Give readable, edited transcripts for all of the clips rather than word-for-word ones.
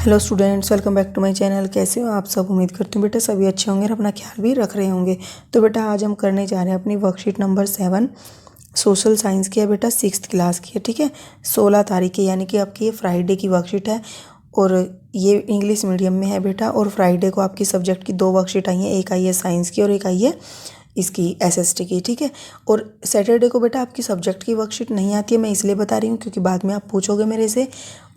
Hello students, welcome back to my channel. कैसे हो आप सब? उम्मीद करती हूँ बेटा सभी अच्छे होंगे और अपना ख्याल भी रख रहे होंगे। तो बेटा आज हम करने जा रहे हैं अपनी वर्कशीट नंबर 7 सोशल साइंस की है बेटा, 6th क्लास की है। ठीक है, 16 तारीख की, यानी कि आपकी ये फ्राइडे की वर्कशीट है और ये इंग्लिश मीडियम में है बेटा। और फ्राइडे को आपकी सब्जेक्ट की 2 वर्कशीट आई हैं, एक आई है साइंस की और एक आई है इसकी एसएसटी की। ठीक है, और सैटरडे को बेटा आपकी सब्जेक्ट की वर्कशीट नहीं आती है। मैं इसलिए बता रही हूँ क्योंकि बाद में आप पूछोगे मेरे से,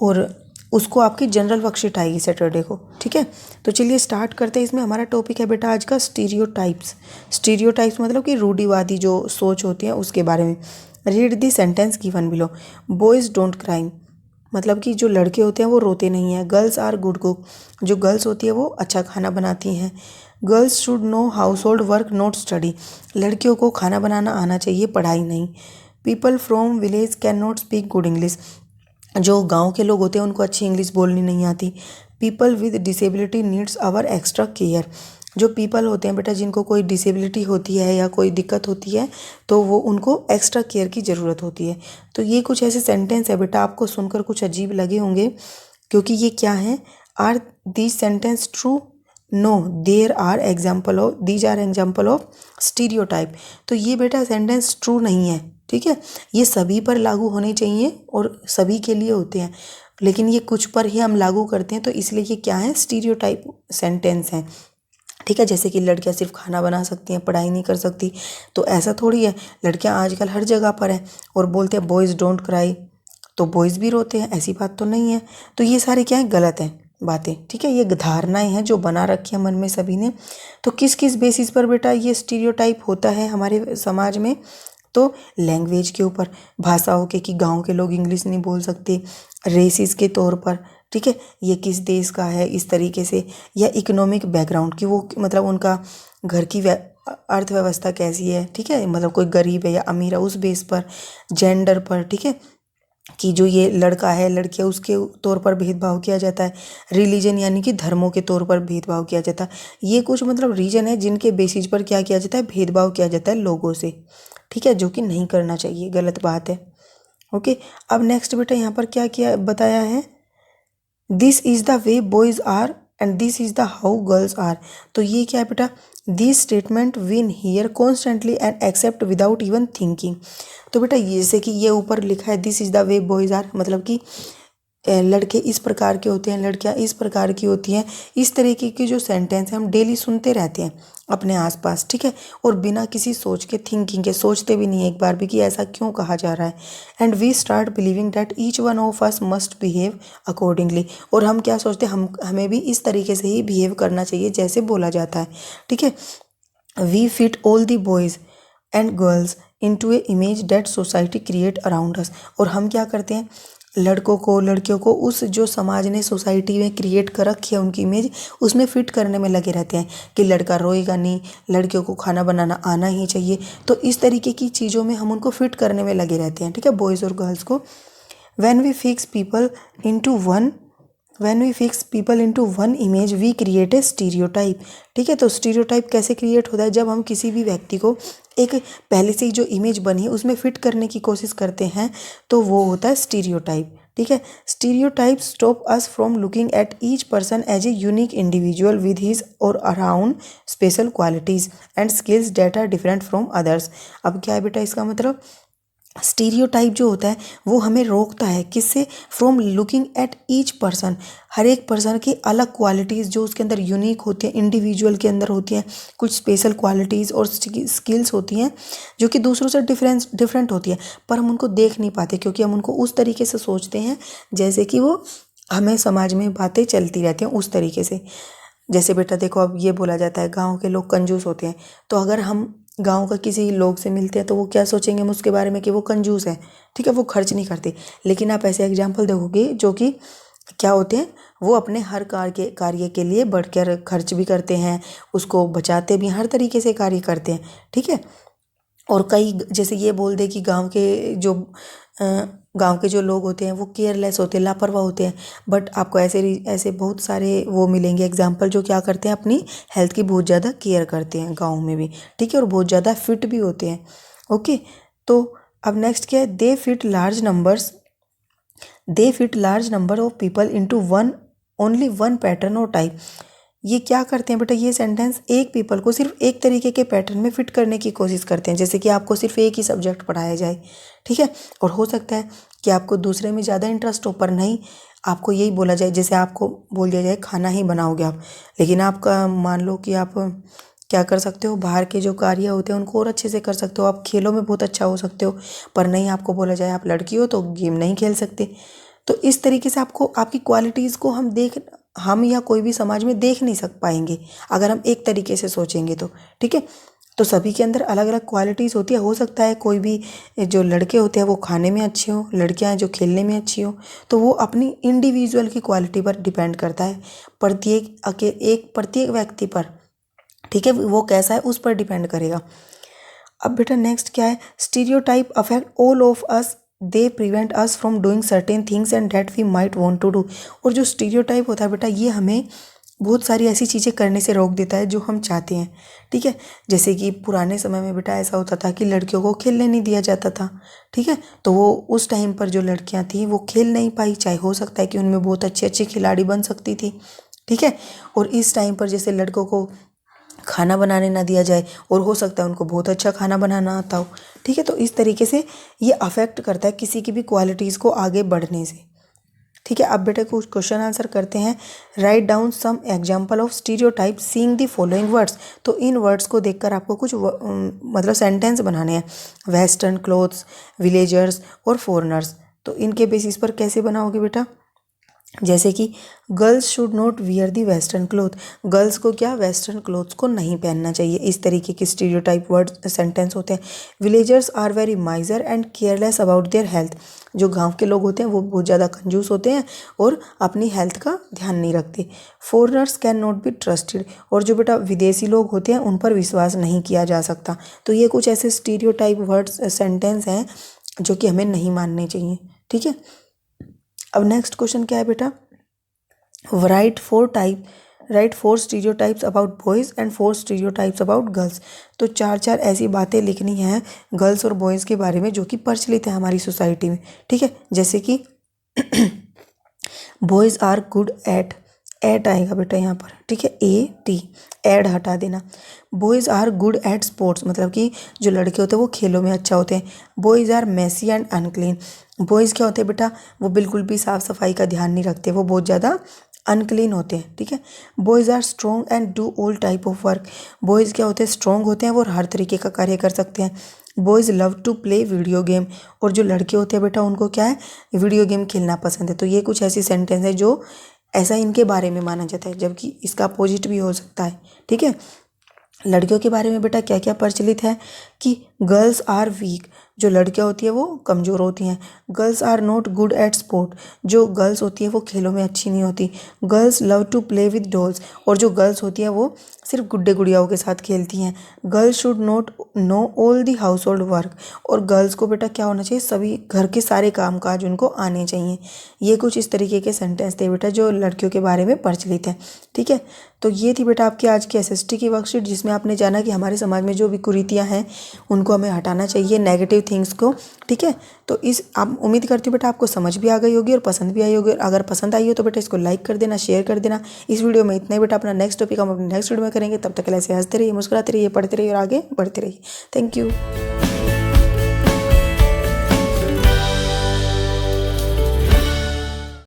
और उसको आपकी जनरल वर्कशीट आएगी सैटरडे को। ठीक है, तो चलिए स्टार्ट करते हैं। इसमें हमारा टॉपिक है बेटा आज का स्टीरियोटाइप्स। स्टीरियोटाइप्स मतलब कि रूढ़िवादी जो सोच होती है उसके बारे में। Read the sentence given below. Boys don't crime, मतलब कि जो लड़के होते हैं वो रोते नहीं हैं। गर्ल्स आर गुड कुक, जो गर्ल्स होती है वो अच्छा खाना बनाती हैं। Girls should know house hold work not study, लड़कियों को खाना बनाना आना चाहिए, पढ़ाई नहीं। People from village can not speak good English, जो गांव के लोग होते हैं उनको अच्छी इंग्लिश बोलनी नहीं आती। People with disability needs hour extra care, जो पीपल होते हैं बेटा जिनको कोई डिसेबिलिटी होती है या कोई दिक्कत होती है तो वो उनको एक्स्ट्रा केयर की ज़रूरत होती है। तो ये कुछ ऐसे सेंटेंस है बेटा, आपको सुनकर कुछ अजीब लगे होंगे क्योंकि ये क्या है। Are these sentence true? No, there are example of, these are example of stereotype. तो ये बेटा सेंटेंस ट्रू नहीं है। ठीक है, ये सभी पर लागू होने चाहिए और सभी के लिए होते हैं, लेकिन ये कुछ पर ही हम लागू करते हैं, तो इसलिए ये क्या है, स्टीरियोटाइप सेंटेंस हैं। ठीक है, जैसे कि लड़कियां सिर्फ खाना बना सकती हैं, पढ़ाई नहीं कर सकती, तो ऐसा थोड़ी है। लड़कियां आजकल हर जगह पर है और बोलते हैं बॉयज़ डोंट क्राई, तो बॉयज़ भी रोते हैं, ऐसी बात तो नहीं है। तो ये सारे क्या है, गलत हैं बातें। ठीक है, ये धारणाएं हैं जो बना रखी है मन में सभी ने। तो किस किस बेसिस पर बेटा ये स्टीरियोटाइप होता है हमारे समाज में? तो लैंग्वेज के ऊपर, भाषाओं के, कि गांव के लोग इंग्लिश नहीं बोल सकते। रेसिस के तौर पर, ठीक है, ये किस देश का है इस तरीके से। या इकोनॉमिक बैकग्राउंड की, वो मतलब उनका घर की अर्थव्यवस्था कैसी है। ठीक है, मतलब कोई गरीब है या अमीर है उस बेस पर। जेंडर पर, ठीक है, कि जो ये लड़का है लड़की है उसके तौर पर भेदभाव किया जाता है। रिलीजन यानी कि धर्मों के तौर पर भेदभाव किया जाता है। ये कुछ मतलब रीजन है जिनके बेसिस पर क्या किया जाता है, भेदभाव किया जाता है लोगों से। ठीक है, जो कि नहीं करना चाहिए, गलत बात है। ओके, अब नेक्स्ट बेटा यहाँ पर क्या किया बताया है, this is the way boys are and this is the how girls are. तो ये क्या है बेटा, this statement win here constantly and accept without even thinking. तो बेटा जैसे कि ये ऊपर लिखा है this is the way boys are, मतलब कि लड़के इस प्रकार के होते हैं, लड़कियां इस प्रकार की होती हैं। इस तरीके के जो सेंटेंस हैं हम डेली सुनते रहते हैं अपने आसपास। ठीक है, और बिना किसी सोच के, थिंकिंग के, सोचते भी नहीं एक बार भी कि ऐसा क्यों कहा जा रहा है। And we start believing that each one of us must behave accordingly, और हम क्या सोचते हैं, हमें भी इस तरीके से ही बिहेव करना चाहिए जैसे बोला जाता है। ठीक है, we fit all the boys and girls into a image that society create around us. और हम क्या करते हैं, लड़कों को लड़कियों को उस जो समाज ने सोसाइटी में क्रिएट कर रखी है उनकी इमेज, उसमें फिट करने में लगे रहते हैं कि लड़का रोएगा नहीं, लड़कियों को खाना बनाना आना ही चाहिए। तो इस तरीके की चीज़ों में हम उनको फिट करने में लगे रहते हैं। ठीक है, बॉयज़ और गर्ल्स को। When we fix people into one when we fix people into one image we create a stereotype. ठीक है, तो स्टीरियोटाइप कैसे क्रिएट होता है, जब हम किसी भी व्यक्ति को एक पहले से ही जो इमेज बनी है उसमें फिट करने की कोशिश करते हैं, तो वो होता है स्टीरियोटाइप। ठीक है, stereotype stop us from looking at each person as a unique individual with his or around special qualities and skills that are different from others. अब क्या है बेटा इसका मतलब, स्टीरियोटाइप जो होता है वो हमें रोकता है किससे, from looking at each person, हर एक पर्सन की अलग क्वालिटीज़ जो उसके अंदर यूनिक होती हैं, इंडिविजुअल के अंदर होती हैं कुछ स्पेशल क्वालिटीज़ और स्किल्स होती हैं जो कि दूसरों से डिफरेंट होती है, पर हम उनको देख नहीं पाते क्योंकि हम उनको उस तरीके से सोचते हैं जैसे कि वो हमें समाज में बातें चलती रहती हैं उस तरीके से। जैसे बेटा देखो, अब ये बोला जाता है गाँव के लोग कंजूस होते हैं, तो अगर हम गांव का किसी लोग से मिलते हैं तो वो क्या सोचेंगे हम उसके बारे में कि वो कंजूस है। ठीक है, वो खर्च नहीं करते। लेकिन आप ऐसे एग्जाम्पल देखोगे जो कि क्या होते हैं, वो अपने हर कार्य के लिए बढ़कर खर्च भी करते हैं, उसको बचाते भी, हर तरीके से कार्य करते हैं। ठीक है, और कई जैसे ये बोल दे कि गांव के जो लोग होते हैं वो केयरलेस होते हैं, लापरवाह होते हैं, बट आपको ऐसे ऐसे बहुत सारे वो मिलेंगे एग्जाम्पल जो क्या करते हैं, अपनी हेल्थ की बहुत ज़्यादा केयर करते हैं गांव में भी। ठीक है, और बहुत ज़्यादा फिट भी होते हैं। ओके, तो अब नेक्स्ट क्या है, दे fit large number of people into one only one pattern और टाइप। ये क्या करते हैं बेटा, ये सेंटेंस एक पीपल को सिर्फ एक तरीके के पैटर्न में फिट करने की कोशिश करते हैं। जैसे कि आपको सिर्फ एक ही सब्जेक्ट पढ़ाया जाए, ठीक है, और हो सकता है कि आपको दूसरे में ज़्यादा इंटरेस्ट हो, पर नहीं आपको यही बोला जाए, जैसे आपको बोल दिया जाए खाना ही बनाओगे आप, लेकिन आपका मान लो कि आप क्या कर सकते हो, बाहर के जो कार्य होते हैं उनको और अच्छे से कर सकते हो, आप खेलों में बहुत अच्छा हो सकते हो, पर नहीं आपको बोला जाए आप लड़की हो तो गेम नहीं खेल सकते। तो इस तरीके से आपको आपकी क्वालिटीज़ को हम या कोई भी समाज में देख नहीं पाएंगे अगर हम एक तरीके से सोचेंगे तो, ठीक है। तो सभी के अंदर अलग अलग क्वालिटीज़ होती है। हो सकता है कोई भी जो लड़के होते हैं वो खाने में अच्छे हों, लड़कियां हैं जो खेलने में अच्छी हों, तो वो अपनी इंडिविजुअल की क्वालिटी पर डिपेंड करता है, प्रत्येक व्यक्ति पर, ठीक है, वो कैसा है उस पर डिपेंड करेगा। अब बेटा नेक्स्ट क्या है, stereotype affect all of us, they prevent us from doing certain things and that we might want to do. और जो स्टीरियोटाइप होता है बेटा, ये हमें बहुत सारी ऐसी चीज़ें करने से रोक देता है जो हम चाहते हैं, ठीक है। जैसे कि पुराने समय में बेटा ऐसा होता था कि लड़कियों को खेलने नहीं दिया जाता था, ठीक है, तो वो उस टाइम पर जो लड़कियां थी वो खेल नहीं पाई, चाहे हो सकता है कि उनमें बहुत अच्छी अच्छी खिलाड़ी बन सकती थी, ठीक है। और इस टाइम पर जैसे लड़कों को खाना बनाने ना दिया जाए, और हो सकता है उनको बहुत अच्छा खाना बनाना आता हो, ठीक है। तो इस तरीके से ये अफेक्ट करता है किसी की भी क्वालिटीज़ को आगे बढ़ने से, ठीक है। अब बेटा कुछ क्वेश्चन आंसर करते हैं। Write down some example of stereotype seeing the following words. तो इन वर्ड्स को देखकर आपको कुछ मतलब सेंटेंस बनाने हैं। वेस्टर्न क्लोथ्स, विलेजर्स और फॉरेनर्स। तो इनके बेसिस पर कैसे बनाओगे बेटा, जैसे कि girls should not wear the western cloth, girls को क्या वेस्टर्न क्लोथ्स को नहीं पहनना चाहिए, इस तरीके के स्टीरियोटाइप वर्ड सेंटेंस होते हैं। Villagers are very miser and careless about their health, जो गांव के लोग होते हैं वो बहुत ज़्यादा कंजूस होते हैं और अपनी हेल्थ का ध्यान नहीं रखते। Foreigners can not be trusted, और जो बेटा विदेशी लोग होते हैं उन पर विश्वास नहीं किया जा सकता। तो ये कुछ ऐसे स्टीरियोटाइप वर्ड्स सेंटेंस हैं जो कि हमें नहीं मानने चाहिए, ठीक है। अब नेक्स्ट क्वेश्चन क्या है बेटा, right four stereotypes about boys and 4 stereotypes about girls. तो 4 ऐसी बातें लिखनी हैं गर्ल्स और बॉयज़ के बारे में जो कि प्रचलित है हमारी सोसाइटी में, ठीक है। जैसे कि बॉयज़ आर गुड एट आएगा बेटा यहाँ पर, ठीक है, AT, एड हटा देना। Boys are good at sports, मतलब कि जो लड़के होते हैं वो खेलों में अच्छा होते हैं। Boys are messy and unclean, boys क्या होते हैं बेटा, वो बिल्कुल भी साफ़ सफाई का ध्यान नहीं रखते, वो बहुत ज़्यादा अनक्लीन होते हैं, ठीक है। Boys are strong and do all type of work, boys क्या होते हैं, स्ट्रॉन्ग होते हैं वो हर तरीके का कार्य कर सकते हैं। Boys love to play video game, और जो लड़के होते हैं बेटा उनको क्या है, वीडियो गेम खेलना पसंद है। तो ये कुछ ऐसी सेंटेंस है जो ऐसा इनके बारे में माना जाता है, जबकि इसका अपोजिट भी हो सकता है, ठीक है। लड़कियों के बारे में बेटा क्या क्या प्रचलित है कि गर्ल्स आर वीक, जो लड़कियां होती है वो कमज़ोर होती हैं। Girls are not good at sport, जो गर्ल्स होती है वो खेलों में अच्छी नहीं होती। Girls love to play with dolls, और जो गर्ल्स होती हैं वो सिर्फ गुड्डे गुड़ियाओं के साथ खेलती हैं। Girls should not know all the house hold work, और गर्ल्स को बेटा क्या होना चाहिए, सभी घर के सारे काम काज उनको आने चाहिए। ये कुछ इस तरीके के सेंटेंस थे बेटा जो लड़कियों के बारे में प्रचलित है, ठीक है। तो ये थी बेटा आपकी आज की SST की वर्कशीट, जिसमें आपने जाना कि हमारे समाज में जो भी कुरीतियाँ हैं उनको हमें हटाना चाहिए, नेगेटिव थिंग्स को, ठीक है। तो आप उम्मीद करती हूँ बेटा आपको समझ भी आ गई होगी और पसंद भी आई होगी। अगर पसंद आई हो तो बेटा इसको लाइक कर देना, शेयर कर देना। इस वीडियो में इतना ही बेटा, अपना नेक्स्ट टॉपिक हम अपने नेक्स्ट वीडियो में करेंगे। तब तक ऐसे हंसते रहिए, मुस्कुराते रहिए, पढ़ते रहिए और आगे बढ़ते रहिए। Thank you.